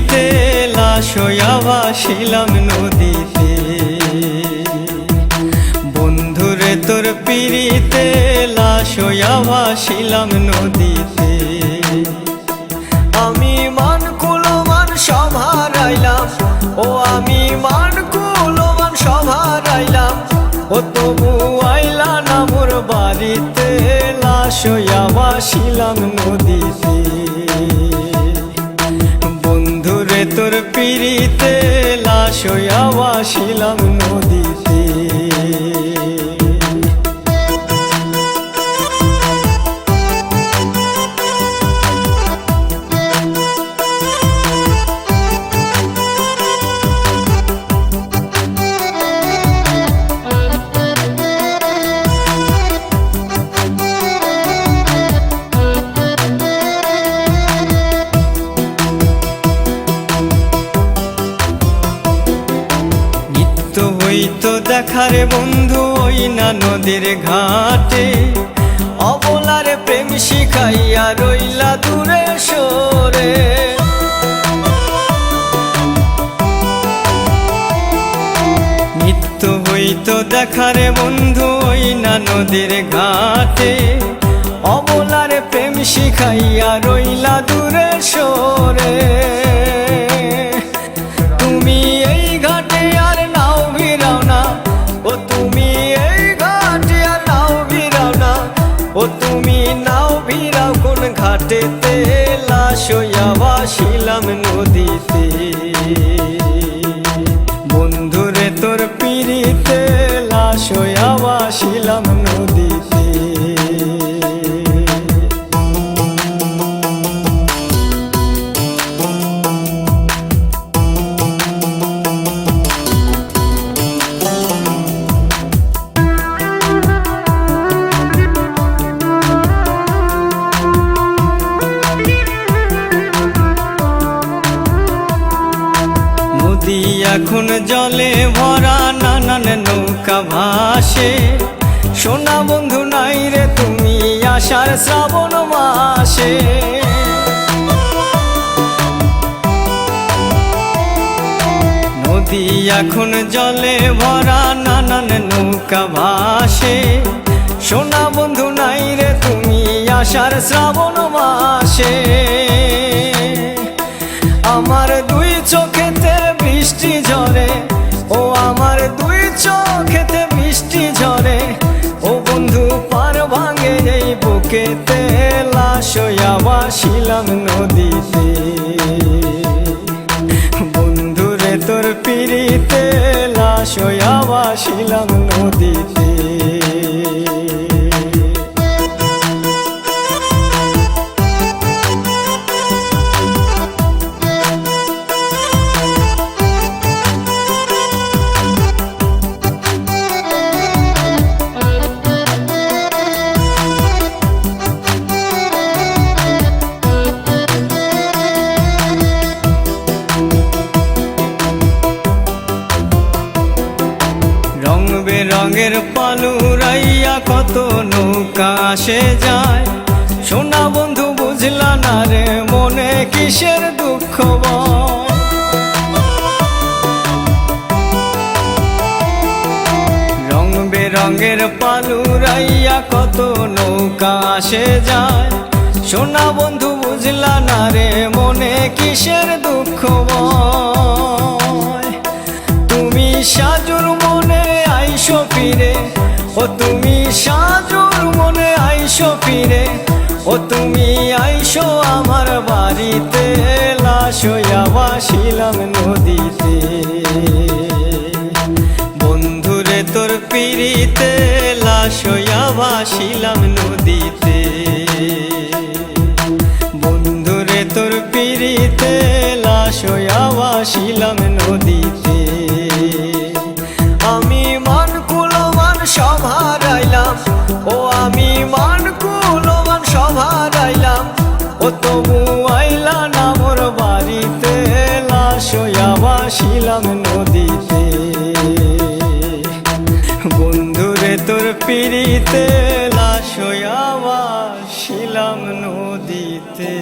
পিড়িতে লাশ হইয়া ভাসিলাম নদীতে। বন্ধুরে তোর পিড়িতে লাশ হইয়া ভাসিলাম নদীতে। আমি মান কুলমান সব হারাইলাম, ও আমি মান কুলমান সব হারাইলাম, ও তবু আইলা না মোর বাড়িতে, লাশ হইয়া ভাসিলাম নদীতে। বন্ধুরে তোর পিড়িতে লাশ হইয়া ভাসিলাম নদীতে। হইতো দেখারে বন্ধু ওই না নদীর ঘাটে, অবলারে প্রেম শিখাইয়া রইলা দূরে সরে। নিত্য হইতো দেখারে বন্ধু ওই না নদীর ঘাটে, অবলারে প্রেম শিখাইয়া রইলা দূরে সরে। তুমি এই ঘাটে আর নাও ভিড়াও না, ও তুমি এই ঘাটে আর নাও ভিড়াও না, ও তুমি নাও ভিড়াও কোন ঘাটেতে, লাশ হইয়া ভাসিলাম নদীতে। বন্ধুরে তোর পিড়িতে লাশ হইয়া ভাসিলাম নদীতে। নদী এখন জলে ভরা, নানান নৌকা ভাসে, সোনা বন্ধু নাই রে তুমি আষাঢ় শ্রাবণ মাসে। নদী এখন জলে ভরা, নানান নৌকা ভাসে, সোনা বন্ধু নাই রে তুমি আষাঢ় শ্রাবণ মাসে। আমার দুই চোখেতে বৃষ্টি ঝরে, ও আমার দুই চোখেতে বৃষ্টি ঝরে, ও বন্ধু পার ভাঙে এই বুকেতে, লাশ হইয়া ভাসিলাম নদীতে। বন্ধুরে তোর পিড়িতে লাশ হইয়া ভাসিলাম নদীতে। রঙের পালুরাইয়া কত নৌকা আসে যায়, সোনা বন্ধু বুঝলা না রে মনে কিসের দুঃখ বয়। রং বেরঙের পালুরাইয়া কত নৌকা আসে যায়, সোনা বন্ধু বুঝলা না রে মনে কিসের দুঃখ বয়। তুমি সাজুর মনে আইসো ফিরে, ও তুমি সাজুর মনে আইসো ফিরে, ও তুমি আইসো আমার বাড়িতে, লাশ হইয়া ভাসিলাম নদীতে। বন্ধুরে তোর পিড়িতে লাশ হইয়া ভাসিলাম নদীতে। বন্ধুরে তোর পিড়িতে লাশ হইয়া ভাসিলাম নদীতে। আমি মান কুলমান সব হারাইলাম, ও আমি মান কুলমান সব হারাইলাম, ও তবু আইলা না মোর বাড়িতে, লাশ হইয়া ভাসিলাম নদীতে। বন্ধুরে তোর পিড়িতে লাশ হইয়া ভাসিলাম নদীতে।